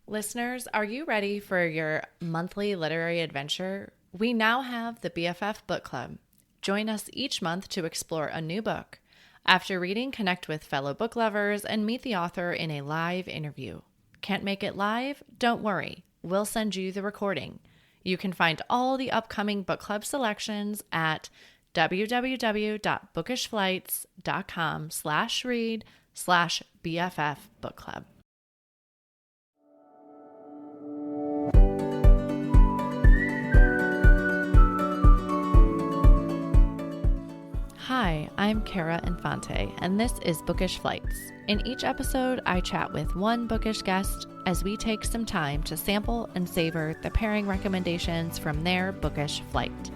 Listeners, are you ready for your monthly literary adventure? We now have the BFF Book Club. Join us each month to explore a new book. After reading, connect with fellow book lovers and meet the author in a live interview. Can't make it live? Don't worry. We'll send you the recording. You can find all the upcoming book club selections at www.bookishflights.com/read/BFF book club. Hi, I'm Kara Infante, and this is Bookish Flights. In each episode, I chat with one bookish guest as we take some time to sample and savor the pairing recommendations from their bookish flight.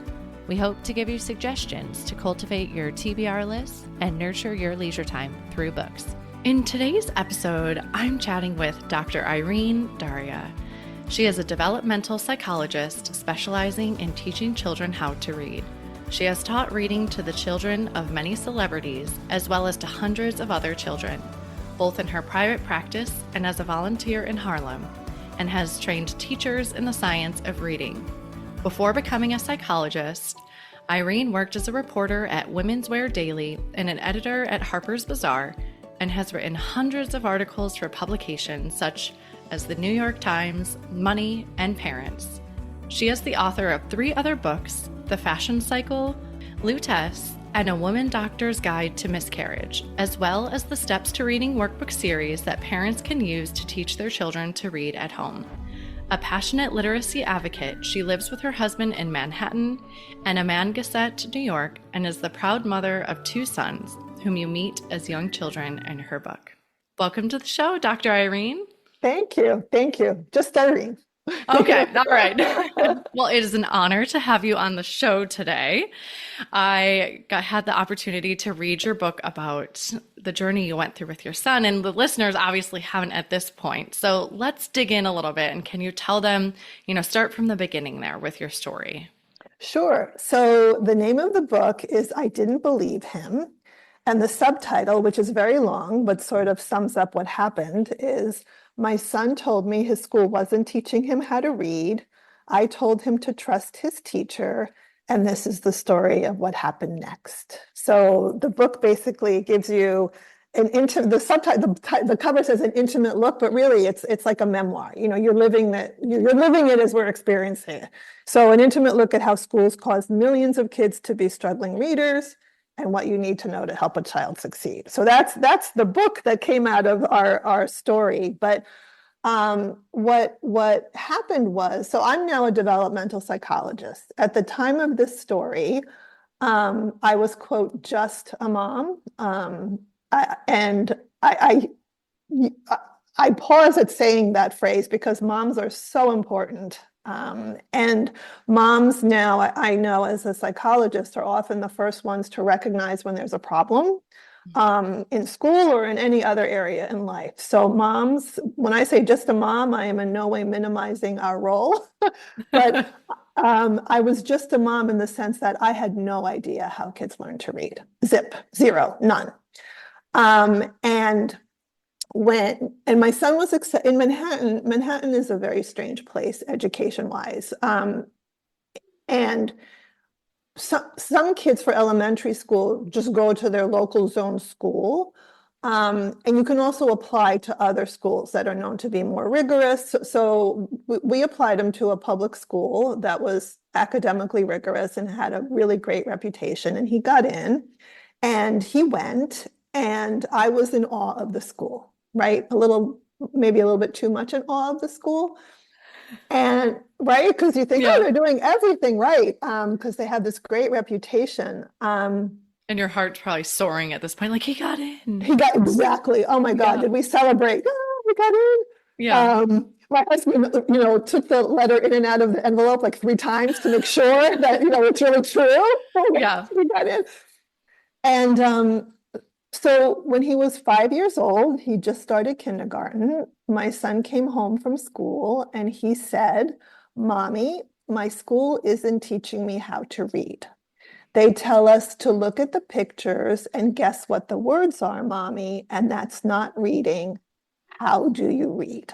We hope to give you suggestions to cultivate your TBR list and nurture your leisure time through books. In today's episode, I'm chatting with Dr. Irene Daria. She is a developmental psychologist specializing in teaching children how to read. She has taught reading to the children of many celebrities, as well as to hundreds of other children, both in her private practice and as a volunteer in Harlem, and has trained teachers in the science of reading. Before becoming a psychologist, Irene worked as a reporter at Women's Wear Daily and an editor at Harper's Bazaar, and has written hundreds of articles for publications such as the New York Times, Money, and Parents. She is the author of 3 other books, The Fashion Cycle, Lutess, and A Woman Doctor's Guide to Miscarriage, as well as the Steps to Reading workbook series that parents can use to teach their children to read at home. A passionate literacy advocate, she lives with her husband in Manhattan and Amman-Gazette, New York, and is the proud mother of 2 sons, whom you meet as young children in her book. Welcome to the show, Dr. Irene. Thank you. Thank you. Just starting. Okay, all right. Well, it is an honor to have you on the show today. I had the opportunity to read your book about the journey you went through with your son, and the listeners obviously haven't at this point. So let's dig in a little bit, and can you tell them, start from the beginning there with your story? Sure. So the name of the book is I Didn't Believe Him. And the subtitle, which is very long, but sort of sums up what happened, is My son told me his school wasn't teaching him how to read. I told him to trust his teacher. And this is the story of what happened next. So the book basically gives you the subtitle, the cover says an intimate look, but really it's like a memoir. You're living it as we're experiencing it. So an intimate look at how schools cause millions of kids to be struggling readers, and what you need to know to help a child succeed. So that's the book that came out of our story. But what happened was, so I'm now a developmental psychologist. At the time of this story, I was, quote, just a mom. I pause at saying that phrase because moms are so important. And moms now, I know as a psychologist, are often the first ones to recognize when there's a problem in school or in any other area in life. So moms, when I say just a mom, I am in no way minimizing our role, but I was just a mom in the sense that I had no idea how kids learn to read. Zip, zero, none. And my son was in Manhattan. Manhattan is a very strange place education-wise. And some kids for elementary school just go to their local zone school. And you can also apply to other schools that are known to be more rigorous. So we applied him to a public school that was academically rigorous and had a really great reputation. And he got in and he went, and I was in awe of the school. Right? Maybe a little bit too much in awe of the school. And right, because you think, oh, they're doing everything right, because they have this great reputation. And your heart's probably soaring at this point, like, he got in. Exactly. Oh my God, did we celebrate? Oh, we got in. Yeah. My husband, took the letter in and out of the envelope like 3 times to make sure that, it's really true. Yeah. We got in. And so when he was 5 years old, he just started kindergarten. My son came home from school and he said, Mommy, my school isn't teaching me how to read. They tell us to look at the pictures and guess what the words are, Mommy, and that's not reading. How do you read?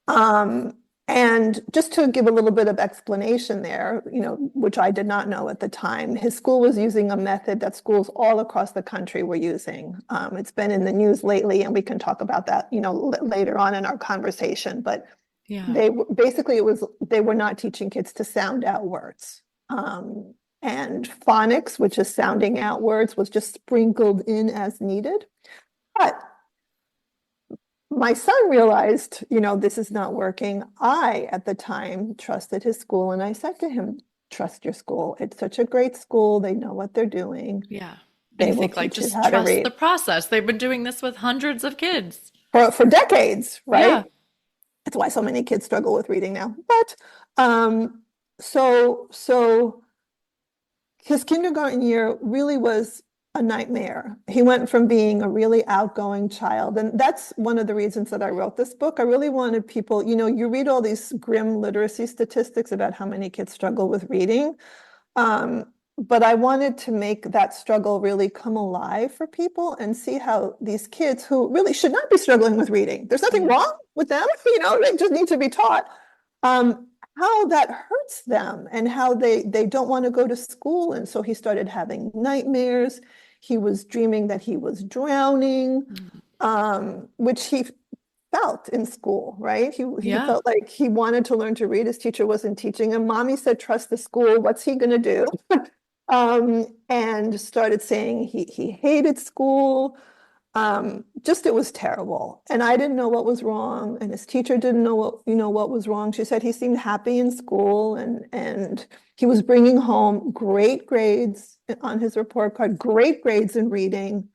And just to give a little bit of explanation there, which I did not know at the time, his school was using a method that schools all across the country were using. It's been in the news lately, and we can talk about that, later on in our conversation. But they were not teaching kids to sound out words. And phonics, which is sounding out words, was just sprinkled in as needed. But my son realized, this is not working. I, at the time, trusted his school, and I said to him, trust your school. It's such a great school. They know what they're doing. Yeah. They You will think, like, teach you just how to trust read the process. They've been doing this with hundreds of kids. for decades, right? Yeah. That's why so many kids struggle with reading now. But so his kindergarten year really was a nightmare. He went from being a really outgoing child, and that's one of the reasons that I wrote this book. I really wanted people, you read all these grim literacy statistics about how many kids struggle with reading, but I wanted to make that struggle really come alive for people and see how these kids who really should not be struggling with reading, there's nothing wrong with them, they just need to be taught, how that hurts them and how they don't want to go to school. And so he started having nightmares. He was dreaming that he was drowning, which he felt in school, right? He felt like he wanted to learn to read. His teacher wasn't teaching him. Mommy said, trust the school. What's he going to do? And started saying he hated school. It was terrible. And I didn't know what was wrong. And his teacher didn't know what was wrong. She said he seemed happy in school, and he was bringing home great grades on his report card, great grades in reading.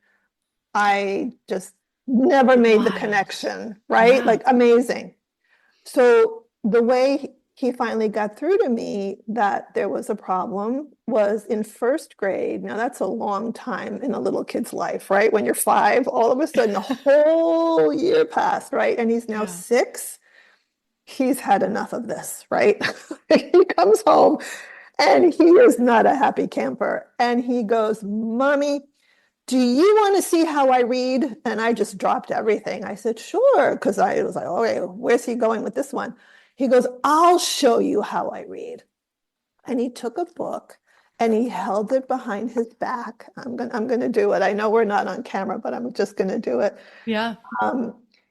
I just never made the connection, right? Yeah. Like, amazing. So the way he finally got through to me that there was a problem was in first grade. Now, that's a long time in a little kid's life, right? When you're 5, all of a sudden a whole year passed, right? And he's now 6. He's had enough of this, right? He comes home and he is not a happy camper. And he goes, Mommy, do you want to see how I read? And I just dropped everything. I said, sure, because I was like, okay, where's he going with this one? He goes, I'll show you how I read. And he took a book and he held it behind his back. I'm going to do it. I know we're not on camera, but I'm just going to do it. Yeah.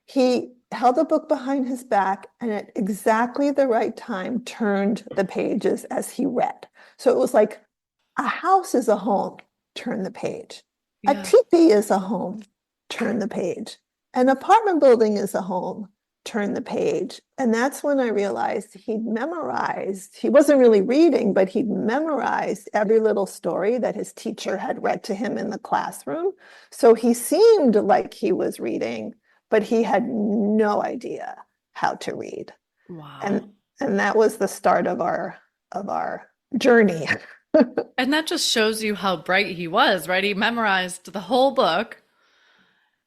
He held a book behind his back and at exactly the right time turned the pages as he read. So it was like, a house is a home, turn the page. A teepee is a home, turn the page. An apartment building is a home, turn the page. And that's when I realized he'd memorized, he wasn't really reading, but he'd memorized every little story that his teacher had read to him in the classroom. So he seemed like he was reading, but he had no idea how to read. Wow. And that was the start of our journey. And that just shows you how bright he was, right? He memorized the whole book,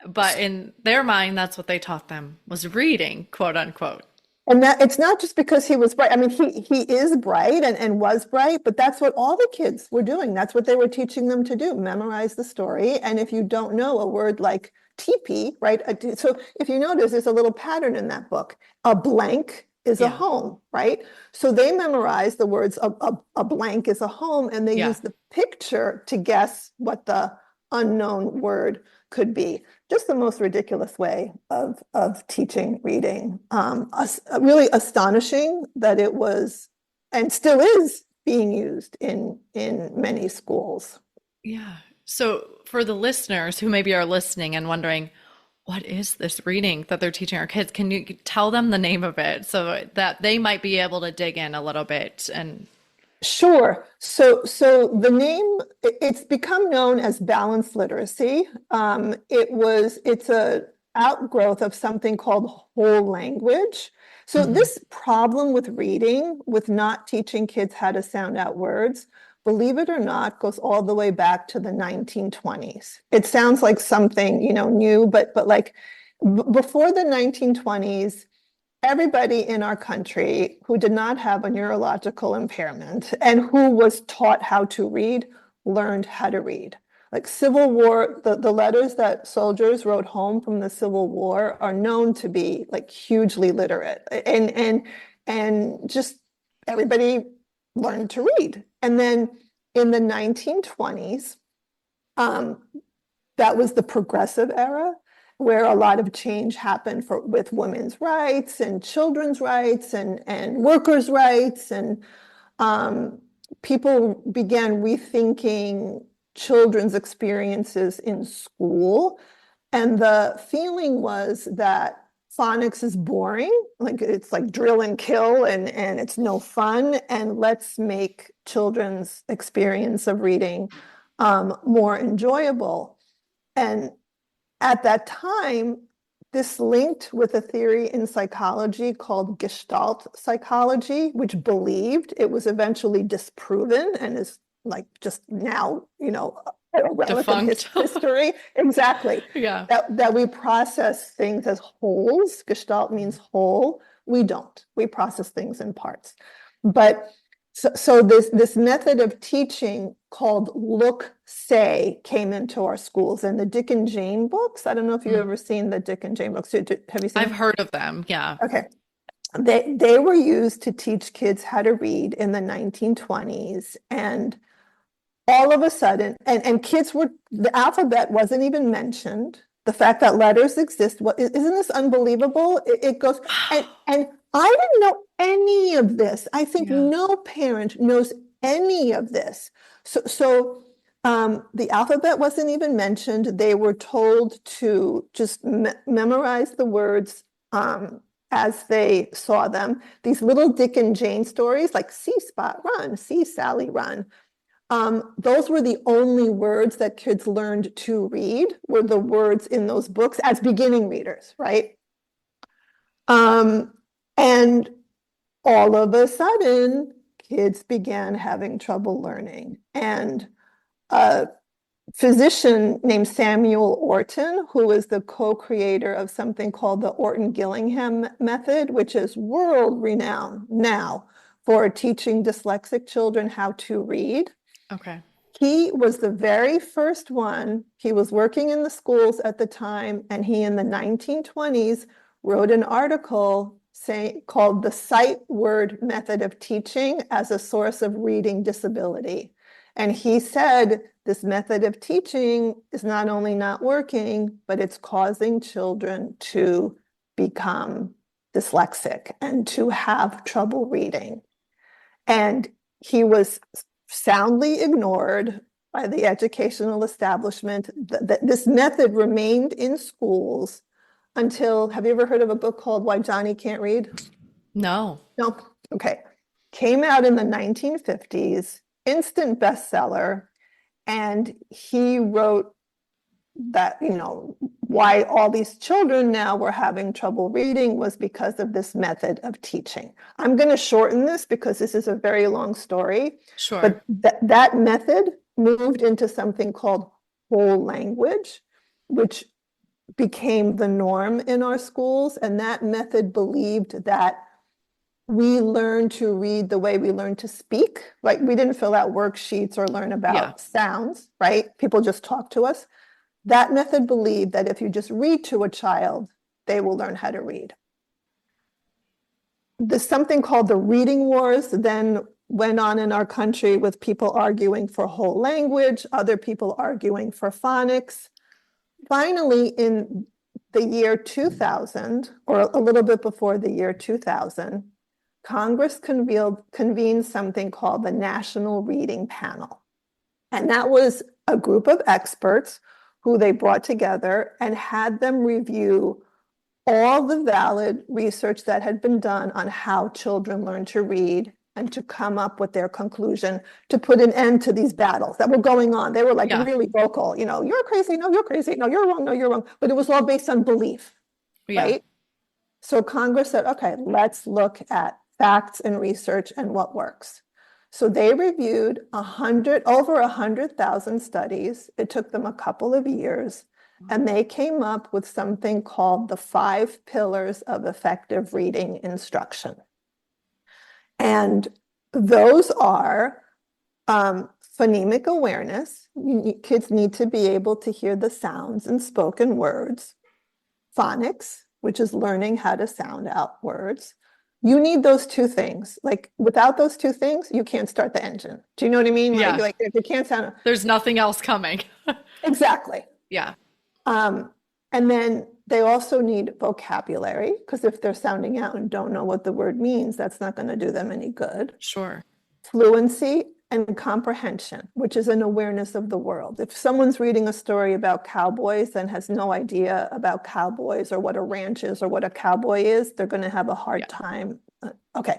but in their mind, that's what they taught them, was reading, quote unquote. And that it's not just because he was bright. I mean, he is bright and was bright, but that's what all the kids were doing. That's what they were teaching them to do, memorize the story. And if you don't know a word like teepee, right? So if you notice, there's a little pattern in that book. A blank is a home, right? So they memorize the words, a blank is a home, and they use the picture to guess what the unknown word could be. Just the most ridiculous way of teaching reading. Really astonishing that it was, and still is, being used in many schools. Yeah. So for the listeners who maybe are listening and wondering, what is this reading that they're teaching our kids? Can you tell them the name of it so that they might be able to dig in a little bit? And sure. So the name, it's become known as balanced literacy. It's a outgrowth of something called whole language. So this problem with reading, with not teaching kids how to sound out words, believe it or not, goes all the way back to the 1920s. It sounds like something, new, but like before the 1920s, everybody in our country who did not have a neurological impairment and who was taught how to read learned how to read. Like Civil War, the letters that soldiers wrote home from the Civil War are known to be like hugely literate, and just everybody learned to read. And then in the 1920s, that was the progressive era, where a lot of change happened with women's rights and children's rights and workers' rights, and people began rethinking children's experiences in school. And the feeling was that phonics is boring, like it's like drill and kill, and it's no fun, and let's make children's experience of reading more enjoyable. And at that time, this linked with a theory in psychology called Gestalt psychology, which believed, it was eventually disproven and is like just now, a relic of history. Exactly. Yeah. That we process things as wholes. Gestalt means whole. We don't. We process things in parts. But so this method of teaching called look, say came into our schools, and the Dick and Jane books. I don't know if you've ever seen the Dick and Jane books. Have you seen I've heard of them. Yeah. Okay. They were used to teach kids how to read in the 1920s, and all of a sudden, and kids the alphabet wasn't even mentioned. The fact that letters exist, isn't this unbelievable? It goes, and I didn't know any of this. I think no parent knows any of this. So the alphabet wasn't even mentioned. They were told to just memorize the words as they saw them. These little Dick and Jane stories, like see Spot run, see Sally run. Those were the only words that kids learned to read, were the words in those books as beginning readers, right? And all of a sudden, kids began having trouble learning. And a physician named Samuel Orton, who is the co-creator of something called the Orton-Gillingham method, which is world renowned now for teaching dyslexic children how to read. Okay. He was the very first one. He was working in the schools at the time, and he in the 1920s wrote an article called The Sight Word Method of Teaching as a Source of Reading Disability. And he said this method of teaching is not only not working, but it's causing children to become dyslexic and to have trouble reading. And he was soundly ignored by the educational establishment. This method remained in schools until, have you ever heard of a book called Why Johnny Can't Read? No. No? Okay. Came out in the 1950s, instant bestseller, and he wrote that, why all these children now were having trouble reading was because of this method of teaching. I'm going to shorten this because this is a very long story. Sure. But that method moved into something called whole language, which became the norm in our schools. And that method believed that we learn to read the way we learn to speak. Like we didn't fill out worksheets or learn about sounds, right? People just talk to us. That method believed that if you just read to a child, they will learn how to read. There's something called the reading wars then went on in our country, with people arguing for whole language, other people arguing for phonics. Finally, in the year 2000, or a little bit before the year 2000, Congress convened something called the National Reading Panel. And that was a group of experts who they brought together and had them review all the valid research that had been done on how children learn to read, and to come up with their conclusion to put an end to these battles that were going on. They were like really vocal, you're crazy, no, you're crazy, no, you're wrong, no, you're wrong. But it was all based on belief, right? So Congress said, okay, let's look at facts and research and what works. So they reviewed over 100,000 studies. It took them a couple of years, and they came up with something called the 5 pillars of effective reading instruction. And those are phonemic awareness. Kids need to be able to hear the sounds in spoken words. Phonics, which is learning how to sound out words. You need those two things. Like without those two things, you can't start the engine. Do you know what I mean? Yeah. Like if you can't sound. There's nothing else coming. Exactly. Yeah. And then they also need vocabulary, because if they're sounding out and don't know what the word means, that's not going to do them any good. Sure. Fluency and comprehension, which is an awareness of the world. If someone's reading a story about cowboys and has no idea about cowboys or what a ranch is or what a cowboy is, they're going to have a hard time. Okay.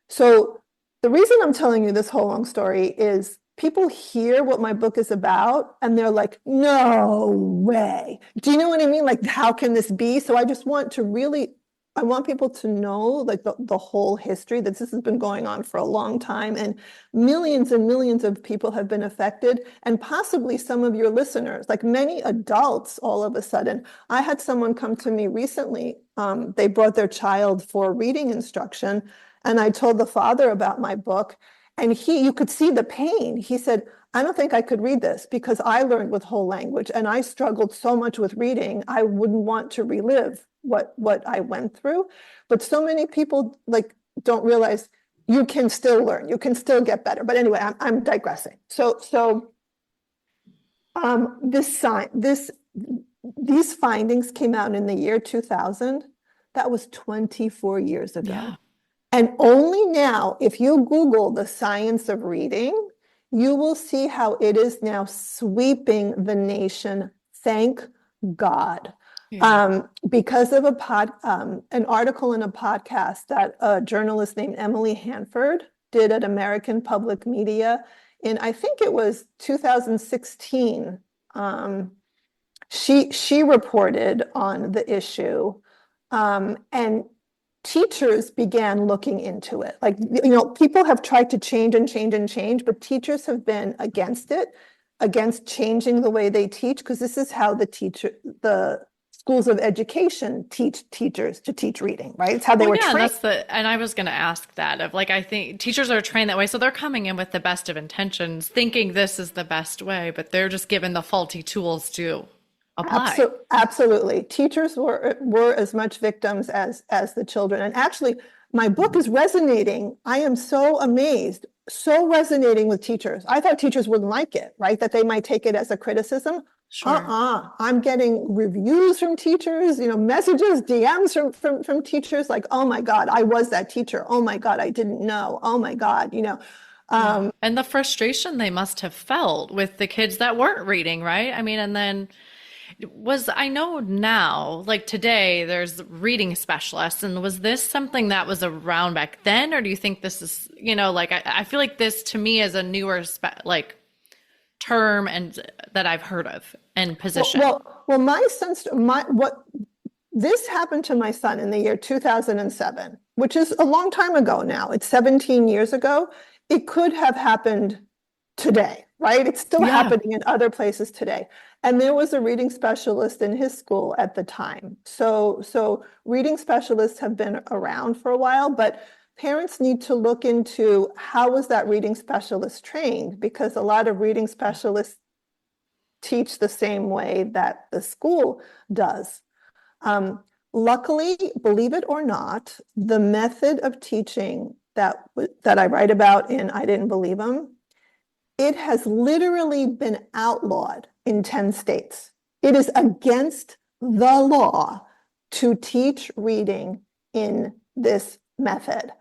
So the reason I'm telling you this whole long story is people hear what my book is about and they're like, no way. Do you know what I mean? Like, how can this be? So I just want to really, I want people to know like the whole history, that this has been going on for a long time, and millions of people have been affected, and possibly some of your listeners, like many adults all of a sudden. I had someone come to me recently, they brought their child for reading instruction, and I told the father about my book, and you could see the pain. He said, I don't think I could read this because I learned with whole language and I struggled so much with reading. I wouldn't want to relive what I went through. But so many people like don't realize you can still learn, you can still get better. But anyway, I'm digressing. These findings came out in the year 2000. That was 24 years ago. Yeah. And only now, if you Google the science of reading, you will see how it is now sweeping the nation. Thank God. Yeah. Because of an article in a podcast that a journalist named Emily Hanford did at American Public Media in, I think it was 2016. She reported on the issue, and teachers began looking into it. Like, people have tried to change, but teachers have been against it, against changing the way they teach, because this is how the schools of education teach teachers to teach reading, right? It's how they were trained. And I was going to ask that of like, I think teachers are trained that way. So they're coming in with the best of intentions, thinking this is the best way, but they're just given the faulty tools to apply. Absolutely. Teachers were as much victims as the children. And actually, my book is resonating. I am so amazed, so resonating with teachers. I thought teachers wouldn't like it, right? That they might take it as a criticism. Sure. I'm getting reviews from teachers, messages, DMs from teachers like, oh my God, I was that teacher. Oh my God, I didn't know. Oh my God, And the frustration they must have felt with the kids that weren't reading, right? I mean, and then I know now, like today, there's reading specialists, and was this something that was around back then, or do you think this is, like I feel like this to me is a newer term and that I've heard of and position. Well, this happened to my son in the year 2007, which is a long time ago now. It's 17 years ago. It could have happened today, right? It's still happening in other places today. And there was a reading specialist in his school at the time. So reading specialists have been around for a while, but parents need to look into how was that reading specialist trained, because a lot of reading specialists teach the same way that the school does. Luckily, believe it or not, the method of teaching that I write about in I Didn't Believe Them, it has literally been outlawed in 10 states. It is against the law to teach reading in this method.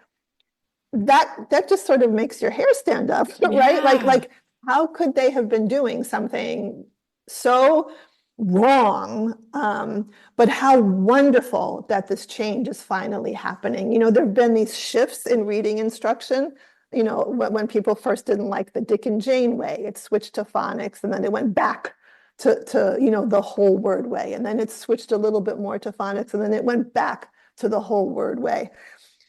That just sort of makes your hair stand up, right? Like how could they have been doing something so wrong? But how wonderful that this change is finally happening. There have been these shifts in reading instruction. When people first didn't like the Dick and Jane way, it switched to phonics, and then it went back to the whole word way, and then it switched a little bit more to phonics, and then it went back to the whole word way.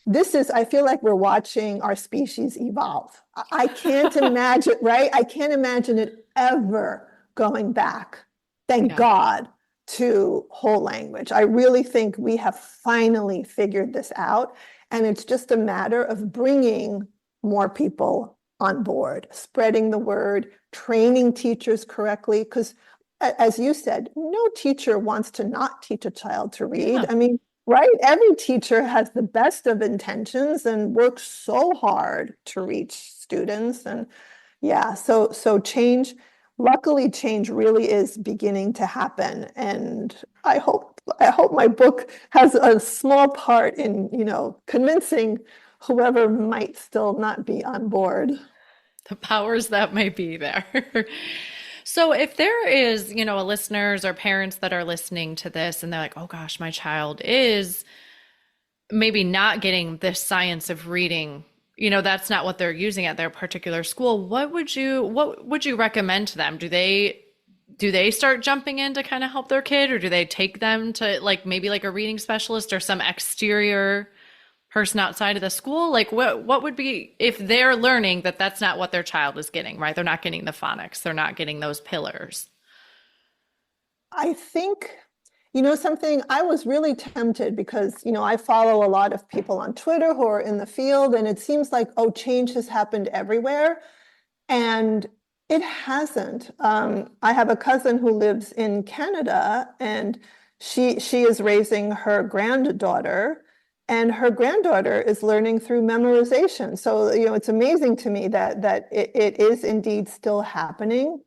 I feel like we're watching our species evolve. I can't imagine, right? I can't imagine it ever going back, thank God, to whole language. I really think we have finally figured this out, and it's just a matter of bringing more people on board, spreading the word, training teachers correctly, because as you said, no teacher wants to not teach a child to read. Yeah. I mean, right? Every teacher has the best of intentions and works so hard to reach students. And yeah, so change, luckily change really is beginning to happen. And I hope my book has a small part in, convincing whoever might still not be on board. The powers that may be there. So if there is, listeners or parents that are listening to this and they're like, oh gosh, my child is maybe not getting this science of reading, that's not what they're using at their particular school. What would you recommend to them? Do they start jumping in to kind of help their kid, or do they take them to maybe a reading specialist or some exterior person outside of the school? What would be, if they're learning that that's not what their child is getting, right? They're not getting the phonics, they're not getting those pillars. I think, something, I was really tempted because, I follow a lot of people on Twitter who are in the field, and it seems like, oh, change has happened everywhere. And it hasn't. I have a cousin who lives in Canada, and she is raising her granddaughter, and her granddaughter is learning through memorization. So, it's amazing to me that it is indeed still happening.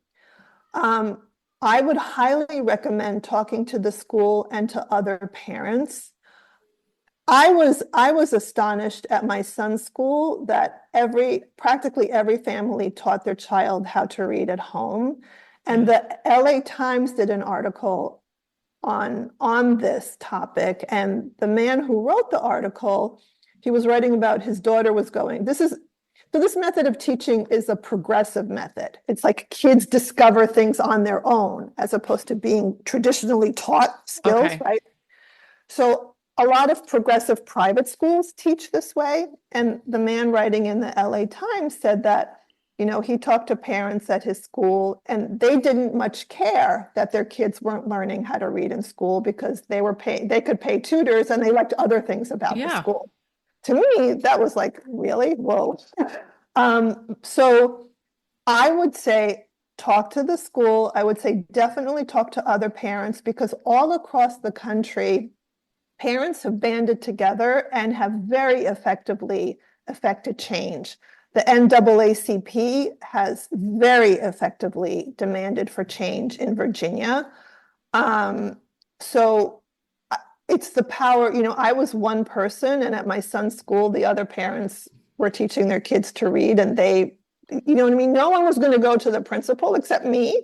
I would highly recommend talking to the school and to other parents. I was astonished at my son's school that practically every family taught their child how to read at home. And the LA Times did an article on this topic. And the man who wrote the article, he was writing about his daughter was going, this method of teaching is a progressive method. It's like kids discover things on their own as opposed to being traditionally taught skills, Okay. right? So a lot of progressive private schools teach this way. And the man writing in the LA Times said that, he talked to parents at his school and they didn't much care that their kids weren't learning how to read in school because they could pay tutors and they liked other things about the Yeah. school. To me, that was like, really? Whoa. So I would say talk to the school. I would say definitely talk to other parents, because all across the country, parents have banded together and have very effectively affected change. The NAACP has very effectively demanded for change in Virginia. So it's the power, I was one person, and at my son's school, the other parents were teaching their kids to read, and they, you know what I mean? No one was going to go to the principal except me.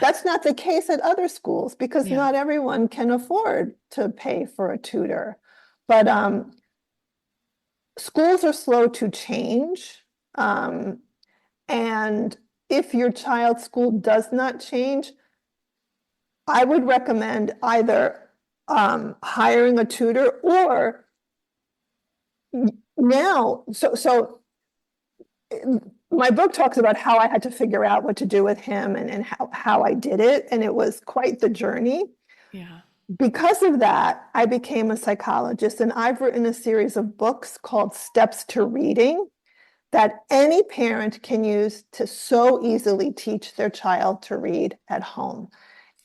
That's not the case at other schools because Yeah. not everyone can afford to pay for a tutor. But schools are slow to change. And if your child's school does not change, I would recommend either hiring a tutor or now, so my book talks about how I had to figure out what to do with him and how I did it. And it was quite the journey. Yeah. Because of that, I became a psychologist, and I've written a series of books called Steps to Reading that any parent can use to so easily teach their child to read at home.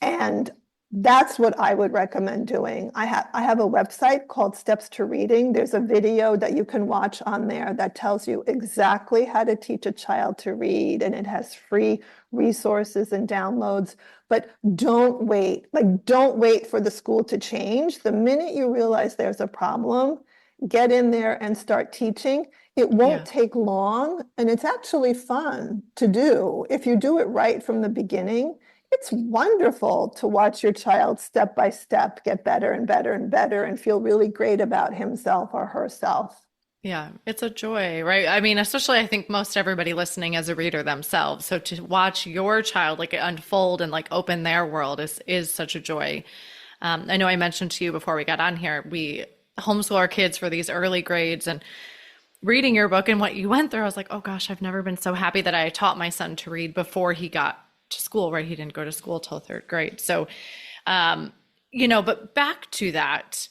And that's what I would recommend doing. I have a website called Steps to Reading. There's a video that you can watch on there that tells you exactly how to teach a child to read, and it has free resources and downloads. But don't wait. Don't wait for the school to change. The minute you realize there's a problem, get in there and start teaching. It won't take long, and it's actually fun to do. If you do it right from the beginning, it's wonderful to watch your child step by step get better and better and better and feel really great about himself or herself. Yeah, it's a joy, right? I mean, especially I think most everybody listening as a reader themselves. So to watch your child unfold and open their world is such a joy. I know I mentioned to you before we got on here, we homeschool our kids for these early grades, and reading your book and what you went through, I was like, oh gosh, I've never been so happy that I taught my son to read before he got to school, right? He didn't go to school till third grade. So, but back to that,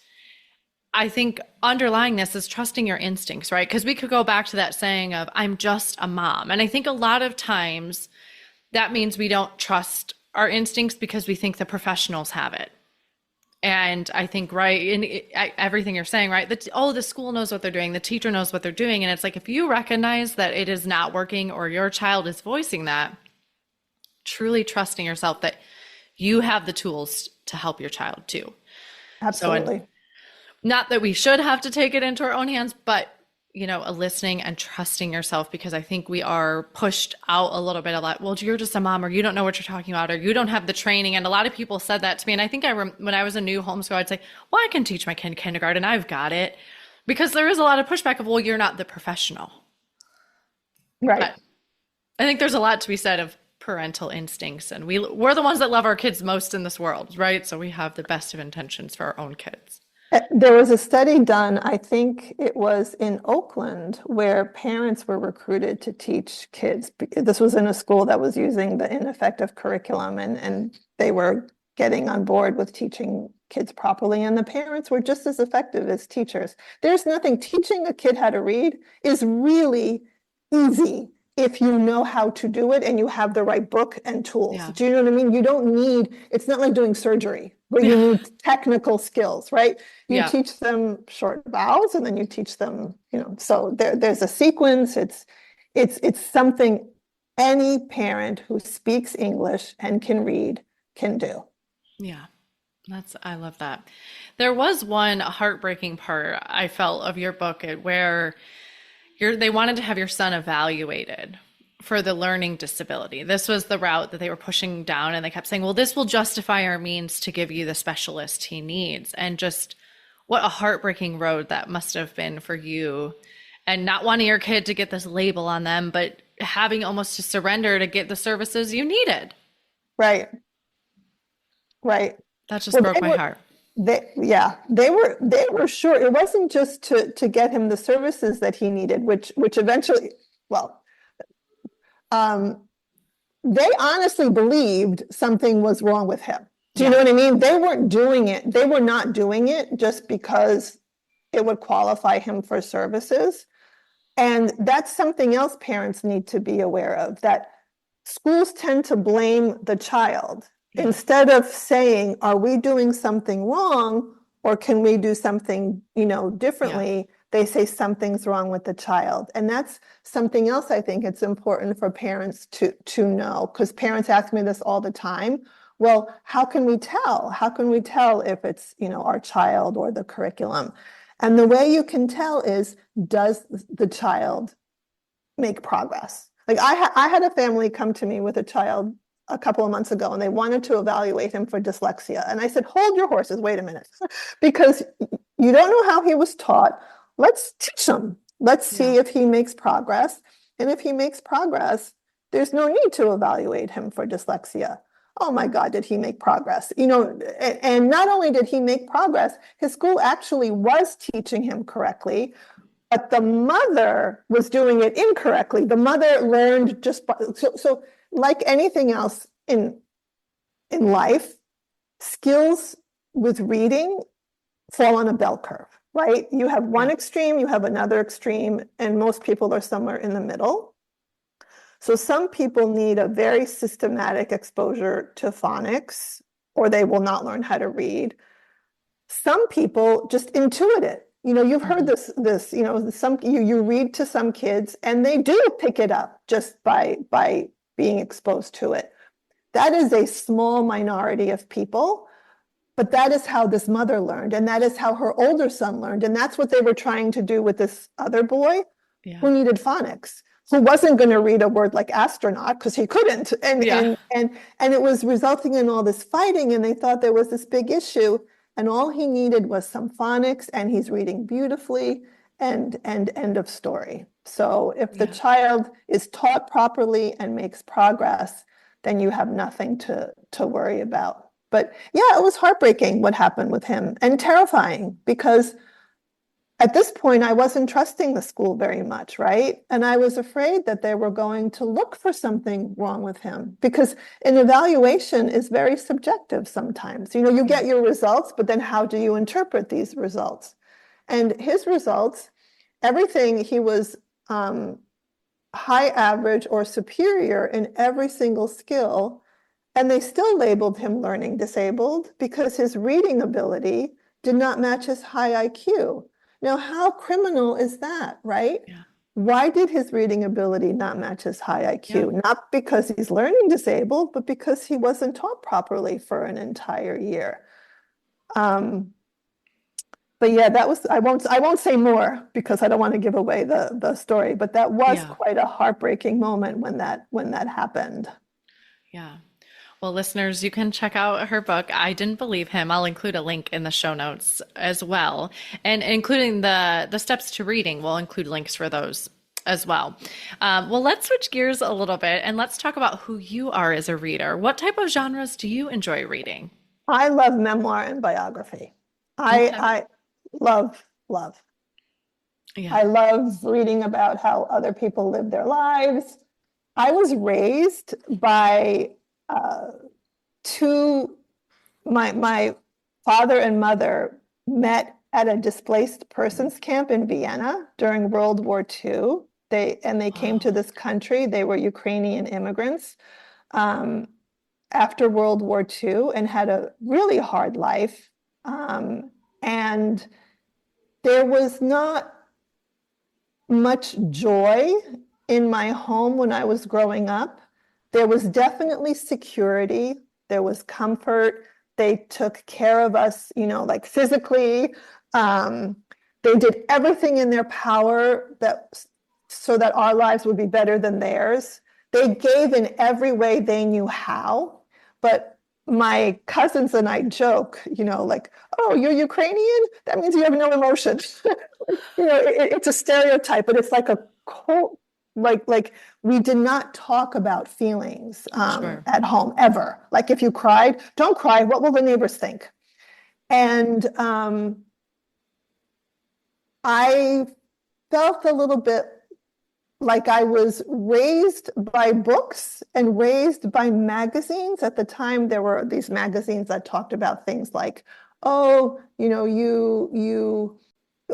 I think underlying this is trusting your instincts, right? Because we could go back to that saying of, I'm just a mom. And I think a lot of times that means we don't trust our instincts because we think the professionals have it. And I think, right, in everything you're saying, right, the school knows what they're doing, the teacher knows what they're doing. And it's like, if you recognize that it is not working or your child is voicing that, truly trusting yourself that you have the tools to help your child too. Absolutely. So, not that we should have to take it into our own hands, but a listening and trusting yourself, because I think we are pushed out a little bit a lot. Well, you're just a mom, or you don't know what you're talking about, or you don't have the training. And a lot of people said that to me. And I think when I was a new homeschool, I'd say, well, I can teach my kid kindergarten. I've got it. Because there is a lot of pushback of, well, you're not the professional. Right. But I think there's a lot to be said of parental instincts. And we're the ones that love our kids most in this world, right? So we have the best of intentions for our own kids. There was a study done, I think it was in Oakland, where parents were recruited to teach kids. This was in a school that was using the ineffective curriculum, and they were getting on board with teaching kids properly, and the parents were just as effective as teachers. There's nothing, teaching a kid how to read is really easy if you know how to do it and you have the right book and tools. Yeah. Do you know what I mean? You don't need, it's not like doing surgery where you need technical skills, right? You teach them short vowels, and then you teach them, so there's a sequence. It's something any parent who speaks English and can read can do. Yeah. I love that. There was one heartbreaking part I felt of your book where they wanted to have your son evaluated for the learning disability. This was the route that they were pushing down, and they kept saying, well, this will justify our means to give you the specialist he needs. And just what a heartbreaking road that must have been for you, and not wanting your kid to get this label on them, but having almost to surrender to get the services you needed. Right. That just broke my heart. They were sure it wasn't just to get him the services that he needed, which eventually, they honestly believed something was wrong with him. Do you know what I mean? They weren't doing it. They were not doing it just because it would qualify him for services. And that's something else parents need to be aware of, that schools tend to blame the child. Instead of saying, are we doing something wrong, or can we do something, differently? They say something's wrong with the child. And that's something else I think it's important for parents to know, because parents ask me this all the time. Well, how can we tell? How can we tell if it's, our child or the curriculum? And the way you can tell is, does the child make progress? Like I had a family come to me with a child a couple of months ago, and they wanted to evaluate him for dyslexia. And I said, hold your horses, wait a minute, because you don't know how he was taught. Let's teach him. Let's see if he makes progress. And if he makes progress, there's no need to evaluate him for dyslexia. Oh my God, did he make progress? And not only did he make progress, his school actually was teaching him correctly, but the mother was doing it incorrectly. The mother learned so like anything else in life, skills with reading fall on a bell curve, right? You have one extreme, you have another extreme, and most people are somewhere in the middle. So some people need a very systematic exposure to phonics, or they will not learn how to read. Some people just intuit it. You've heard this, you read to some kids and they do pick it up just by being exposed to it. That is a small minority of people, but that is how this mother learned, and that is how her older son learned. And that's what they were trying to do with this other boy who needed phonics, who wasn't going to read a word like astronaut because he couldn't. And it was resulting in all this fighting, and they thought there was this big issue, and all he needed was some phonics, and he's reading beautifully, and end of story. So if the child is taught properly and makes progress, then you have nothing to worry about. But it was heartbreaking what happened with him, and terrifying, because at this point I wasn't trusting the school very much, right? And I was afraid that they were going to look for something wrong with him, because an evaluation is very subjective sometimes. You get your results, but then how do you interpret these results? And his results, everything, he was high average or superior in every single skill. And they still labeled him learning disabled because his reading ability did not match his high IQ. Now, how criminal is that, right? Yeah. Why did his reading ability not match his high IQ? Yeah. Not because he's learning disabled, but because he wasn't taught properly for an entire year. But yeah, that was, I won't say more because I don't want to give away the story, but that was Yeah. quite a heartbreaking moment when that happened. Yeah. Well, listeners, you can check out her book, I Didn't Believe Him. I'll include a link in the show notes as well. And including the steps to reading, we'll include links for those as well. Well, let's switch gears a little bit and let's talk about who you are as a reader. What type of genres do you enjoy reading? I love memoir and biography. Okay. I love. Yeah. I love reading about how other people live their lives. I was raised by my father and mother met at a displaced persons camp in Vienna during World War II. They came to this country. They were Ukrainian immigrants after World War II and had a really hard life. And there was not much joy in my home when I was growing up. There was definitely security. There was comfort. They took care of us, like physically. They did everything in their power so that our lives would be better than theirs. They gave in every way they knew how. But my cousins and I joke, like, oh, you're Ukrainian? That means you have no emotion. It's a stereotype, but it's like a cold, like we did not talk about feelings Sure. at home ever. Like if you cried, don't cry. What will the neighbors think? And I felt a little bit like I was raised by books and raised by magazines. At the time, there were these magazines that talked about things like, oh, you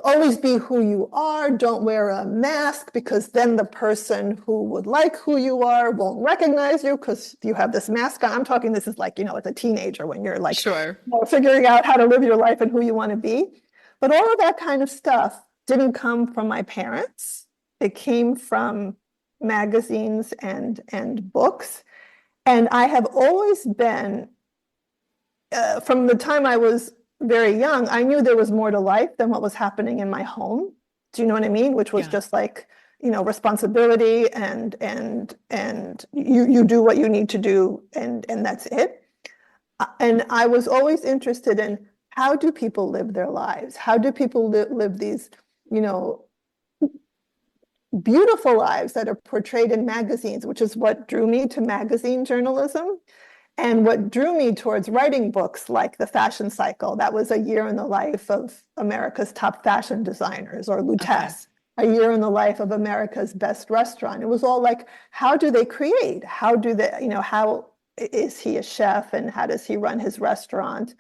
always be who you are. Don't wear a mask because then the person who would like who you are won't recognize you because you have this mask on. I'm talking, this is like, as a teenager when you're like Sure. figuring out how to live your life and who you want to be. But all of that kind of stuff didn't come from my parents. It came from magazines and books. And I have always been, from the time I was very young, I knew there was more to life than what was happening in my home. Do you know what I mean? Which was just like, responsibility and you do what you need to do and that's it. And I was always interested in how do people live their lives? How do people live these, beautiful lives that are portrayed in magazines, which is what drew me to magazine journalism. And what drew me towards writing books like The Fashion Cycle, that was a year in the life of America's top fashion designers, or Lutece, a year in the life of America's best restaurant. It was all like, how do they create? How do they, how is he a chef and how does he run his restaurant?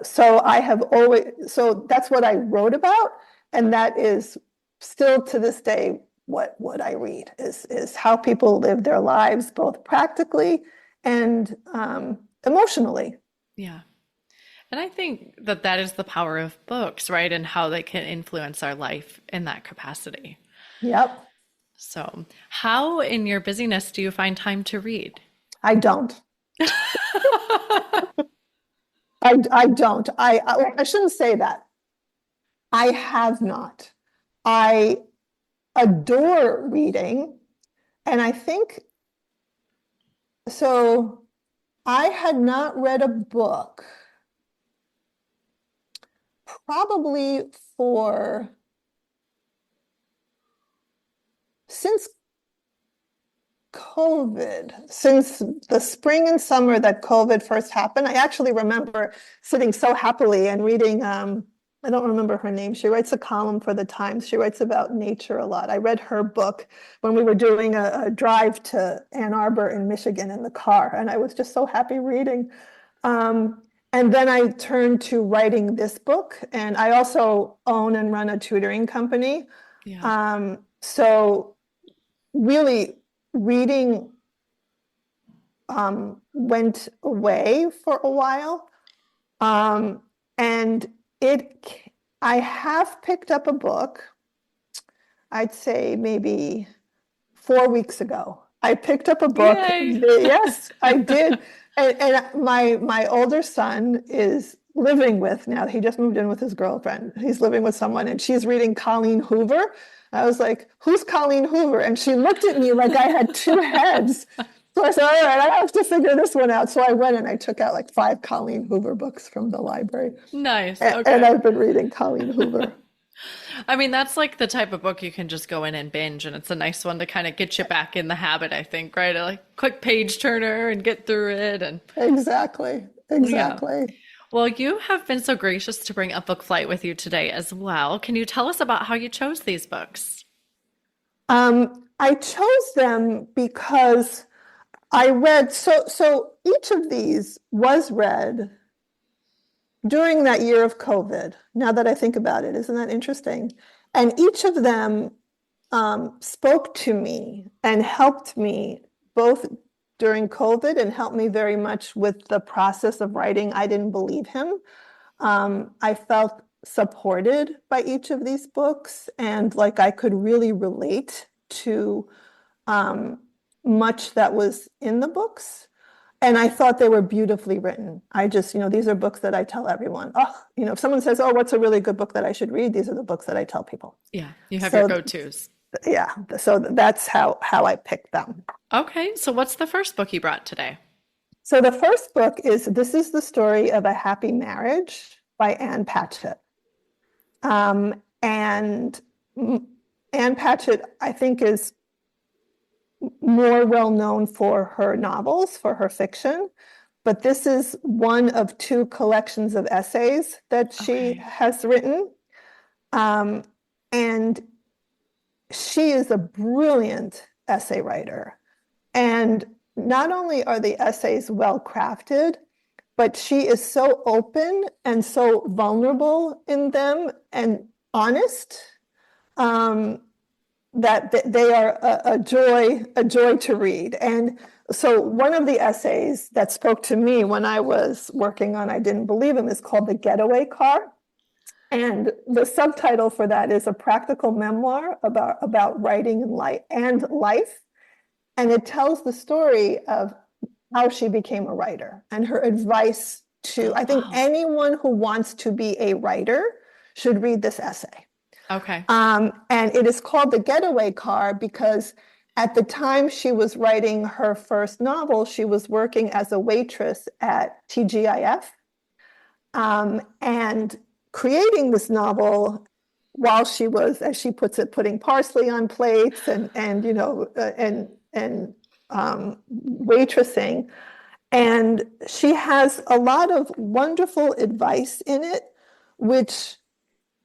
So I have always, so that's what I wrote about. And that is still to this day what I read is how people live their lives, both practically and emotionally. Yeah. And I think that is the power of books, right? And how they can influence our life in that capacity. Yep. So, how in your busyness do you find time to read? I don't. I don't. I shouldn't say that. I have not. I adore reading. And I think, so I had not read a book probably since COVID, since the spring and summer that COVID first happened. I actually remember sitting so happily and reading, I don't remember her name. She writes a column for the Times. She writes about nature a lot. I read her book when we were doing a drive to Ann Arbor in Michigan in the car, and I was just so happy reading. And And then I turned to writing this book, and I also own and run a tutoring company. Yeah. So really reading went away for a while. And I have picked up a book, I'd say maybe 4 weeks ago. I picked up a book. Yay. Yes, I did. And my older son is living with now. He just moved in with his girlfriend. He's living with someone, and she's reading Colleen Hoover. I was like, "Who's Colleen Hoover?" And she looked at me like I had two heads. So I said, "All right, I have to figure this one out." So I went and I took out like 5 Colleen Hoover books from the library. Nice. And Okay. I've been reading Colleen Hoover. I mean, that's like the type of book you can just go in and binge, and it's a nice one to kind of get you back in the habit, I think, right? Like quick page turner and get through it. And Exactly. yeah. Exactly. Well, you have been so gracious to bring a book flight with you today as well. Can you tell us about how you chose these books? I chose them because I read, so each of these was read during that year of COVID. Now that I think about it, isn't that interesting? And each of them spoke to me and helped me both during COVID and helped me very much with the process of writing. I didn't believe him. I felt supported by each of these books, and like I could really relate to much that was in the books. And I thought they were beautifully written. I just, these are books that I tell everyone. Oh, if someone says, "Oh, what's a really good book that I should read?" These are the books that I tell people. Yeah, you have your go-tos. Yeah, so that's how I picked them. Okay, so what's the first book you brought today? So the first book is This is the Story of a Happy Marriage by Ann Patchett. And Ann Patchett, I think, is more well known for her novels, for her fiction, but this is one of 2 collections of essays that she has written. And she is a brilliant essay writer. And not only are the essays well crafted, but she is so open and so vulnerable in them and honest. That they are a joy to read. And so one of the essays that spoke to me when I was working on I Didn't Believe Him is called The Getaway Car. And the subtitle for that is a practical memoir about writing and life. And it tells the story of how she became a writer and her advice to, I think anyone who wants to be a writer should read this essay. Okay. And it is called The Getaway Car because at the time she was writing her first novel, she was working as a waitress at TGIF, and creating this novel while she was, as she puts it, putting parsley on plates and waitressing. And she has a lot of wonderful advice in it, which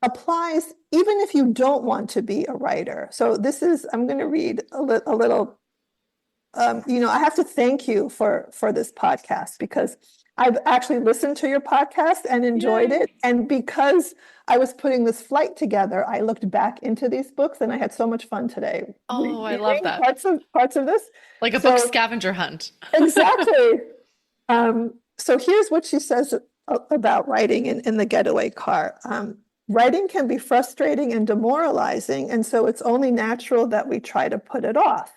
applies even if you don't want to be a writer. So I'm going to read a little, I have to thank you for this podcast because I've actually listened to your podcast and enjoyed it. And because I was putting this flight together, I looked back into these books and I had so much fun today. Oh, I love that. Parts of this. Like a book scavenger hunt. Exactly. So here's what she says about writing in The Getaway Car. Writing can be frustrating and demoralizing, and so it's only natural that we try to put it off.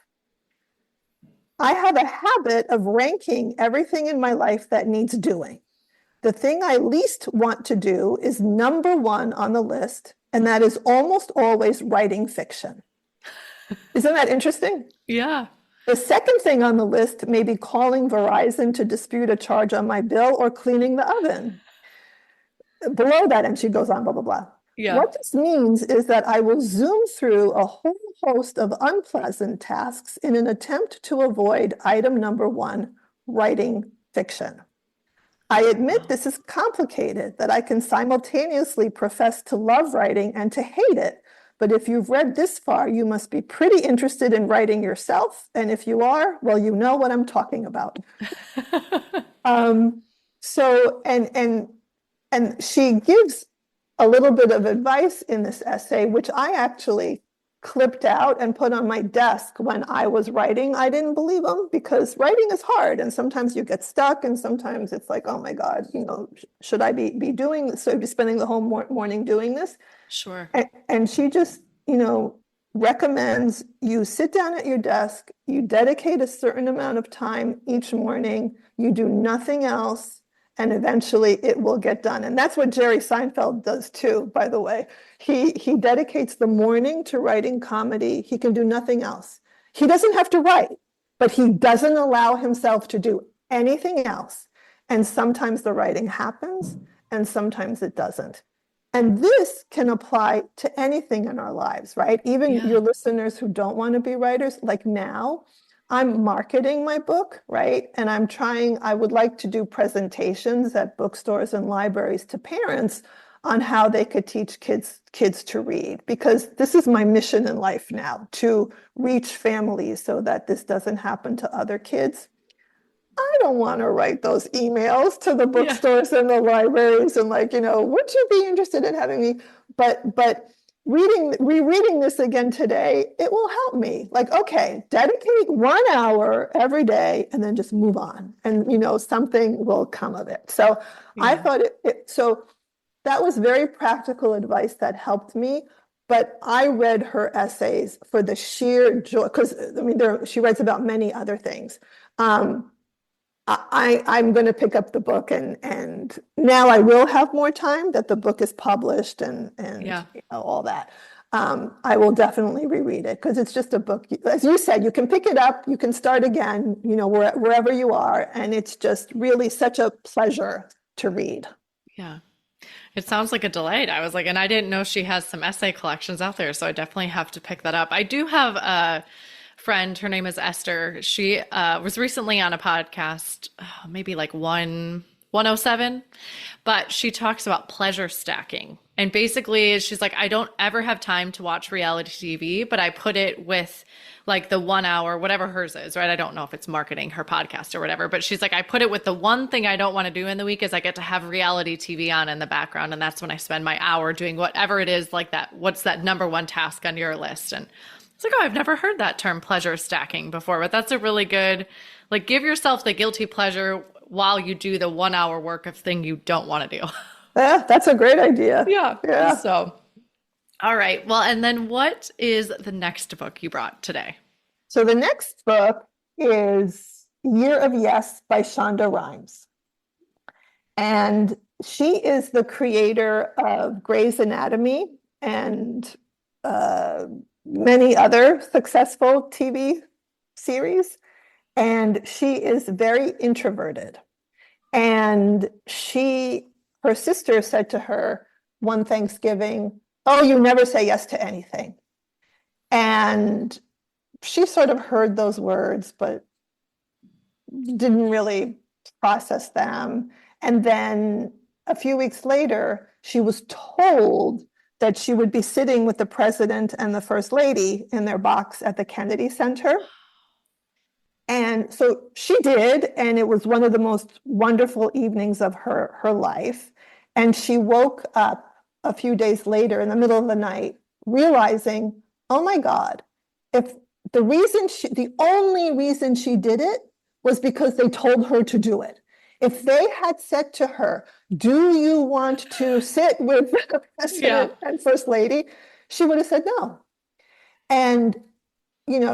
I have a habit of ranking everything in my life that needs doing. The thing I least want to do is number 1 on the list, and that is almost always writing fiction. Isn't that interesting? Yeah. The second thing on the list may be calling Verizon to dispute a charge on my bill or cleaning the oven. Below that, and she goes on, blah, blah, blah. Yeah. What this means is that I will zoom through a whole host of unpleasant tasks in an attempt to avoid item number 1, writing fiction. I admit this is complicated, that I can simultaneously profess to love writing and to hate it. But if you've read this far, you must be pretty interested in writing yourself. And if you are, well, you know what I'm talking about. So, and she gives a little bit of advice in this essay, which I actually clipped out and put on my desk when I was writing. I didn't believe them because writing is hard, and sometimes you get stuck, and sometimes it's like, oh my God, should I be doing this? So I'd be spending the whole morning doing this. Sure. And she just, recommends you sit down at your desk, you dedicate a certain amount of time each morning, you do nothing else, and eventually it will get done. And that's what Jerry Seinfeld does too, by the way. He dedicates the morning to writing comedy. He can do nothing else. He doesn't have to write, but he doesn't allow himself to do anything else. And sometimes the writing happens, and sometimes it doesn't. And this can apply to anything in our lives, right? Even your listeners who don't want to be writers, like now, I'm marketing my book, right? And I would like to do presentations at bookstores and libraries to parents on how they could teach kids to read, because this is my mission in life now, to reach families so that this doesn't happen to other kids. I don't want to write those emails to the bookstores and the libraries and would you be interested in having me? But rereading this again today, it will help me. Okay, dedicate 1 hour every day and then just move on. And, something will come of it. So I thought so that was very practical advice that helped me. But I read her essays for the sheer joy, because she writes about many other things. I'm going to pick up the book, and now I will have more time that the book is published and all that. I will definitely reread it because it's just a book. As you said, you can pick it up, you can start again, wherever you are. And it's just really such a pleasure to read. Yeah. It sounds like a delight. I was like, and I didn't know she has some essay collections out there, so I definitely have to pick that up. I do have a friend, her name is Esther. She was recently on a podcast, maybe like 107, but she talks about pleasure stacking. And basically, she's like, I don't ever have time to watch reality TV, but I put it with like the 1 hour, whatever hers is, right? I don't know if it's marketing her podcast or whatever, but she's like, I put it with the one thing I don't want to do in the week is I get to have reality TV on in the background. And that's when I spend my hour doing whatever it is like that. What's that number one task on your list? And it's like, oh, I've never heard that term pleasure stacking before, but that's a really good, give yourself the guilty pleasure while you do the 1 hour work of thing you don't want to do. Yeah, that's a great idea. Yeah. So, all right. Well, and then what is the next book you brought today? So the next book is Year of Yes by Shonda Rhimes. And she is the creator of Grey's Anatomy and many other successful TV series. And she is very introverted. And her sister said to her one Thanksgiving, oh, you never say yes to anything. And she sort of heard those words, but didn't really process them. And then a few weeks later, she was told that she would be sitting with the president and the first lady in their box at the Kennedy Center. And so she did, and it was one of the most wonderful evenings of her life. And she woke up a few days later in the middle of the night, realizing, oh my God, if the only reason she did it was because they told her to do it. If they had said to her, do you want to sit with the president and first lady? She would have said no. And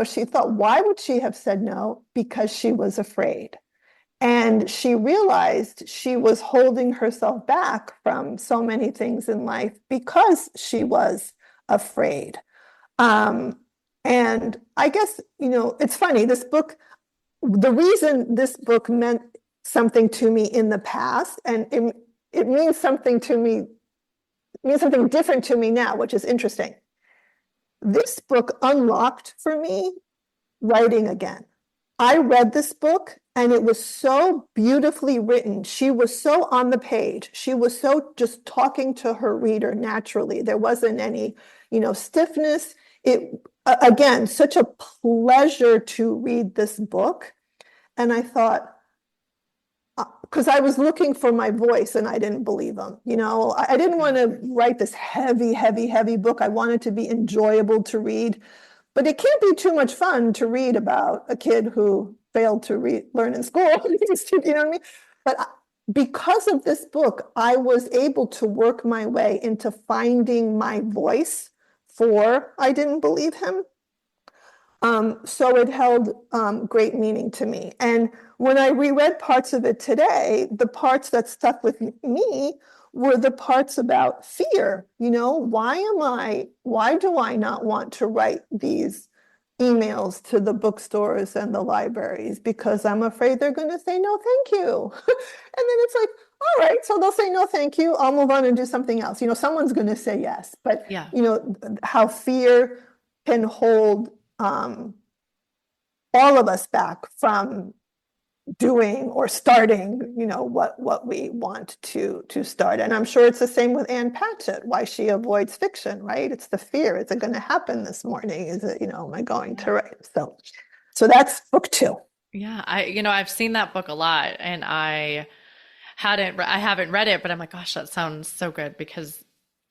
she thought, why would she have said no? Because she was afraid. And she realized she was holding herself back from so many things in life because she was afraid. And I guess, it's funny, this book, the reason this book meant something to me in the past, and it means something to me, means something different to me now, which is interesting. This book unlocked for me writing again. I read this book and it was so beautifully written. She was so on the page. She was so just talking to her reader naturally. There wasn't any, stiffness. Again, such a pleasure to read this book. And I thought, because I was looking for my voice and I didn't believe them. I didn't want to write this heavy, heavy, heavy book. I wanted to be enjoyable to read, but it can't be too much fun to read about a kid who failed to learn in school. You know what I mean? But because of this book, I was able to work my way into finding my voice for I didn't believe him. So it held great meaning to me. And when I reread parts of it today, the parts that stuck with me were the parts about fear. Why do I not want to write these emails to the bookstores and the libraries? Because I'm afraid they're going to say no, thank you. And then it's like, all right, so they'll say no, thank you. I'll move on and do something else. Someone's going to say yes. But, how fear can hold all of us back from doing or starting, what we want to start. And I'm sure it's the same with Ann Patchett, why she avoids fiction, right? It's the fear. Is it going to happen this morning? Is it, am I going to write? So that's book 2. Yeah, I've seen that book a lot, and I haven't read it, but I'm like, gosh, that sounds so good, because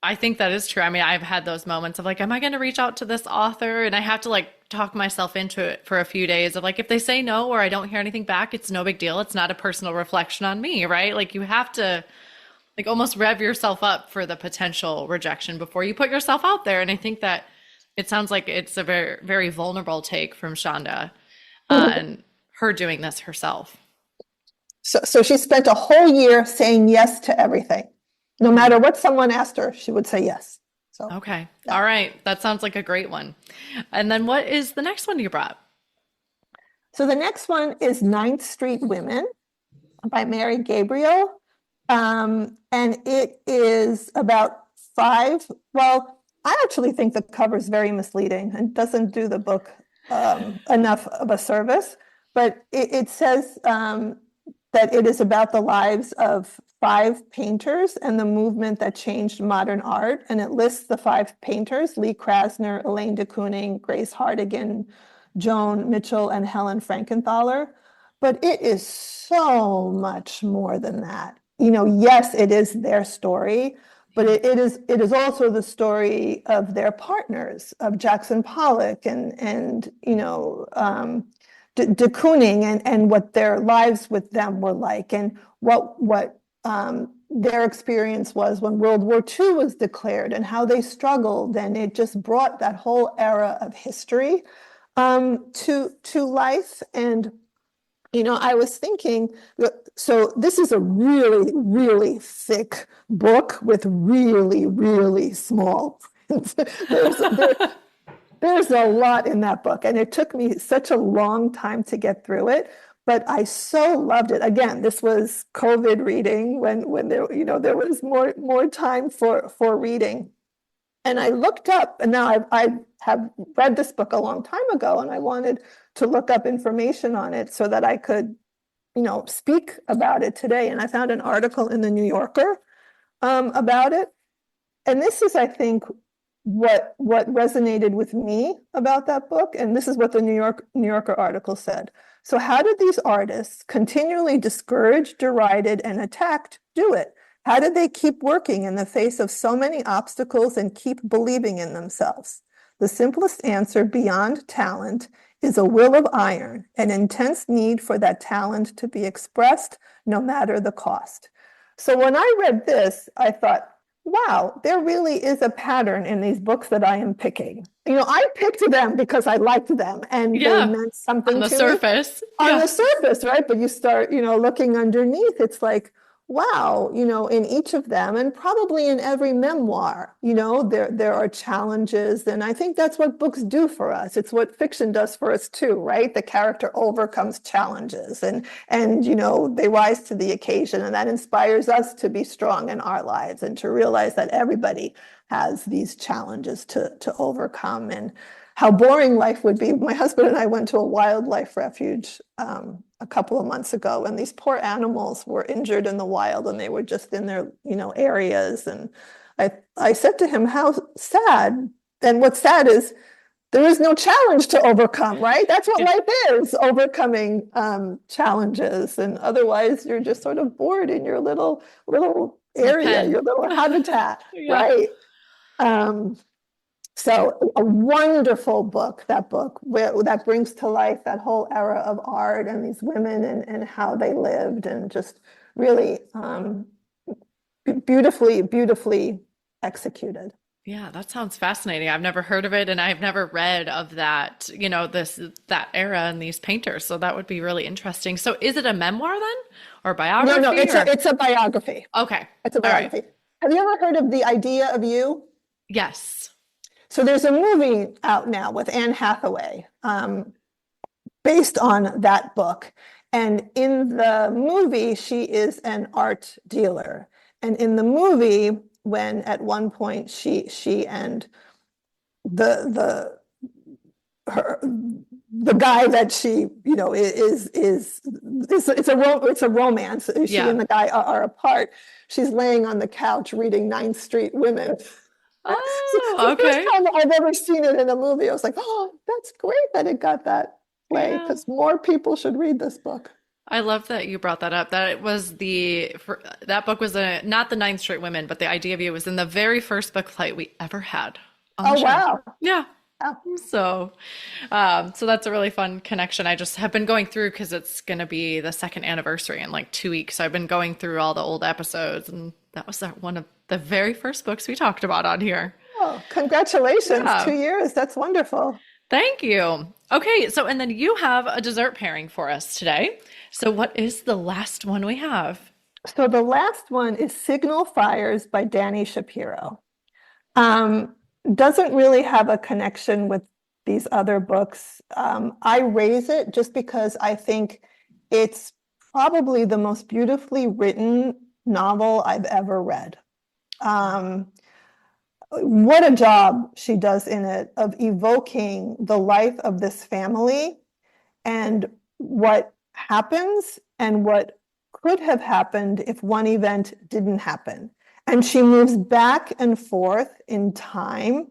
I think that is true. I mean, I've had those moments of like, am I going to reach out to this author? And I have to like talk myself into it for a few days of like, if they say no, or I don't hear anything back, it's no big deal. It's not a personal reflection on me, right? Like you have to like almost rev yourself up for the potential rejection before you put yourself out there. And I think that it sounds like it's a very, very vulnerable take from Shonda, and her doing this herself. So she spent a whole year saying yes to everything. No matter what someone asked her, she would say yes. So okay. Yeah. All right. That sounds like a great one. And then what is the next one you brought? So the next one is 9th Street Women by Mary Gabriel. And it is about 5. Well, I actually think the cover is very misleading and doesn't do the book enough of a service. But it says that it is about the lives of 5 painters and the movement that changed modern art. And it lists the 5 painters: Lee Krasner, Elaine de Kooning, Grace Hardigan, Joan Mitchell, and Helen Frankenthaler. But it is so much more than that. Yes, it is their story, but it is also the story of their partners, of Jackson Pollock and de Kooning, and what their lives with them were like, and what their experience was when World War II was declared, and how they struggled. And it just brought that whole era of history to life. And I was thinking, so this is a really, really thick book with really, really small print. There's a lot in that book, and it took me such a long time to get through it, but I so loved it. Again, this was COVID reading when there was more time for reading. And I looked up, and now I have read this book a long time ago, and I wanted to look up information on it so that I could, speak about it today. And I found an article in the New Yorker about it. And this is, I think, what resonated with me about that book. And this is what the New Yorker article said. So how did these artists, continually discouraged, derided, and attacked, do it? How did they keep working in the face of so many obstacles and keep believing in themselves? The simplest answer, beyond talent, is a will of iron, an intense need for that talent to be expressed no matter the cost. So when I read this, I thought, wow, there really is a pattern in these books that I am picking. I picked them because I liked them, and they meant something on the to surface. Me. On the surface, right? But you start, looking underneath, it's like, wow, in each of them, and probably in every memoir, there are challenges. And I think that's what books do for us. It's what fiction does for us too, right? The character overcomes challenges, and they rise to the occasion, and that inspires us to be strong in our lives and to realize that everybody has these challenges to overcome. And how boring life would be. My husband and I went to a wildlife refuge a couple of months ago, and these poor animals were injured in the wild, and they were just in their areas. And I said to him, how sad. And what's sad is there is no challenge to overcome, right? That's what life is, overcoming challenges. And otherwise, you're just sort of bored in your little area, your little habitat, Yeah. right? So a wonderful book, that book that brings to life that whole era of art and these women and how they lived, and just really beautifully executed. Yeah, that sounds fascinating. I've never heard of it, and I've never read of that, that era and these painters. So that would be really interesting. So is it a memoir then? Or biography? No, it's a biography. Okay. It's a All right. biography. Have you ever heard of The Idea of You? Yes. So there's a movie out now with Anne Hathaway, based on that book. And in the movie, she is an art dealer. And in the movie, when at one point she and the guy that she is it's a romance. She Yeah. and the guy are apart. She's laying on the couch reading Ninth Street Women. Oh, The okay. first time I've ever seen it in a movie, I was like, oh, that's great that it got that way, Yeah. because more people should read this book. I love that you brought that up. That that book was not the Ninth Street Women, but The Idea of You was in the very first book flight we ever had on the Oh, show. wow. Yeah. Wow. So that's a really fun connection. I just have been going through, because it's going to be the second anniversary in like 2 weeks. So I've been going through all the old episodes, and that was one of the very first books we talked about on here. Oh, congratulations. Yeah. 2 years. That's wonderful. Thank you. Okay, so and then you have a dessert pairing for us today. So what is the last one we have? So the last one is Signal Fires by Dani Shapiro. Doesn't really have a connection with these other books. I raise it just because I think it's probably the most beautifully written novel I've ever read. What a job she does in it of evoking the life of this family and what happens and what could have happened if one event didn't happen. And she moves back and forth in time.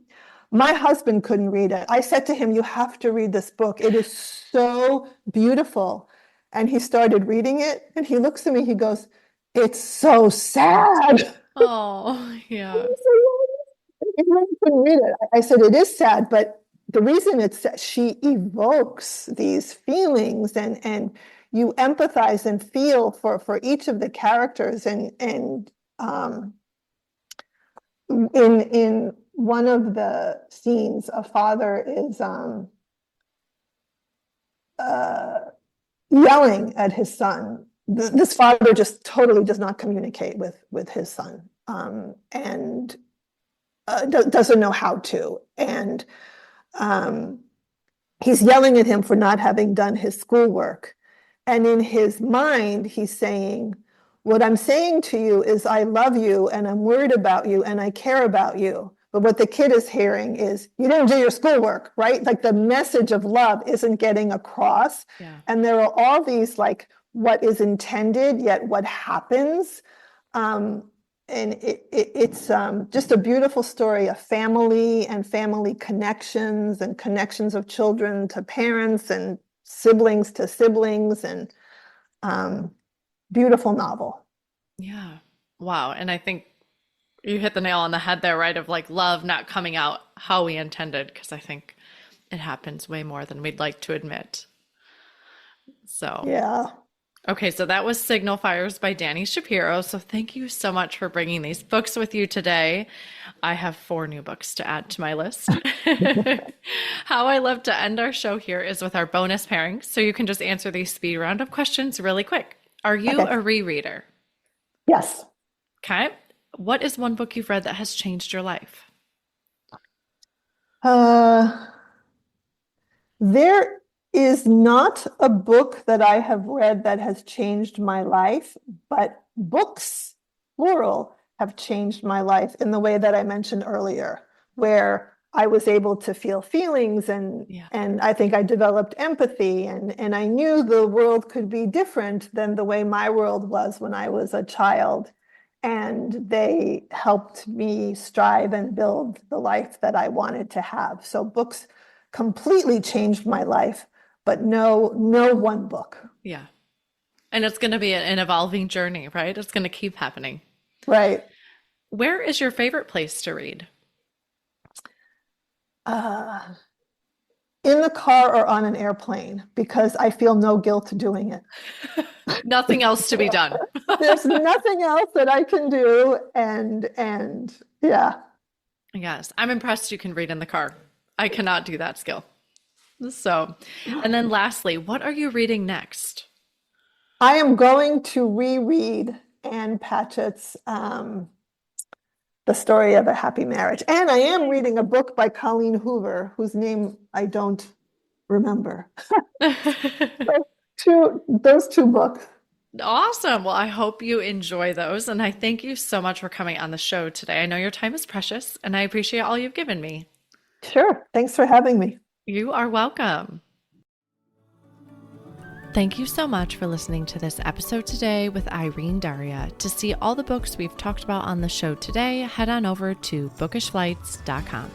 My husband couldn't read it. I said to him, you have to read this book. It is so beautiful. And he started reading it, and he looks at me, he goes, it's so sad. Oh, yeah. He couldn't read it. I said, it is sad, but the reason it's that she evokes these feelings, and you empathize and feel for each of the characters, and in one of the scenes, a father is yelling at his son. This father just totally does not communicate with his son, and doesn't know how to, and he's yelling at him for not having done his schoolwork. And in his mind, he's saying, what I'm saying to you is I love you, and I'm worried about you, and I care about you. But what the kid is hearing is, you didn't do your schoolwork, right? Like the message of love isn't getting across. Yeah. And there are all these, like, what is intended, yet what happens. And it's just a beautiful story of family and family connections and connections of children to parents and siblings to siblings, and beautiful novel. Yeah. Wow. And I think you hit the nail on the head there, right? Of like love not coming out how we intended, because I think it happens way more than we'd like to admit. So, Yeah. okay, so that was Signal Fires by Dani Shapiro. So thank you so much for bringing these books with you today. I have 4 new books to add to my list. How I love to end our show here is with our bonus pairing. So you can just answer these speed round of questions really quick. Are you Okay. a rereader? Yes. Okay. What is one book you've read that has changed your life? There is not a book that I have read that has changed my life, but books, plural, have changed my life in the way that I mentioned earlier, where I was able to feel feelings, and I think I developed empathy, and I knew the world could be different than the way my world was when I was a child. And they helped me strive and build the life that I wanted to have. So books completely changed my life, but no one book. Yeah. And it's going to be an evolving journey, right? It's going to keep happening. Right. Where is your favorite place to read? In the car or on an airplane, because I feel no guilt doing it. Nothing else to be done. There's nothing else that I can do. And yeah. Yes. I'm impressed you can read in the car. I cannot do that skill. So, and then lastly, what are you reading next? I am going to reread Anne Patchett's The Story of a Happy Marriage. And I am reading a book by Colleen Hoover, whose name I don't remember. Those two books. Awesome. Well, I hope you enjoy those. And I thank you so much for coming on the show today. I know your time is precious, and I appreciate all you've given me. Sure. Thanks for having me. You are welcome. Thank you so much for listening to this episode today with Irene Daria. To see all the books we've talked about on the show today, head on over to bookishflights.com.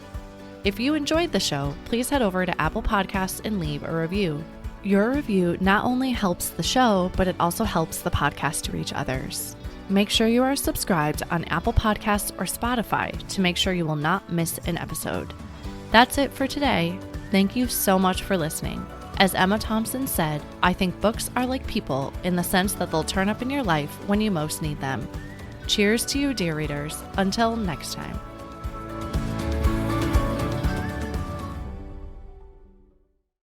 If you enjoyed the show, please head over to Apple Podcasts and leave a review. Your review not only helps the show, but it also helps the podcast to reach others. Make sure you are subscribed on Apple Podcasts or Spotify to make sure you will not miss an episode. That's it for today. Thank you so much for listening. As Emma Thompson said, I think books are like people in the sense that they'll turn up in your life when you most need them. Cheers to you, dear readers. Until next time.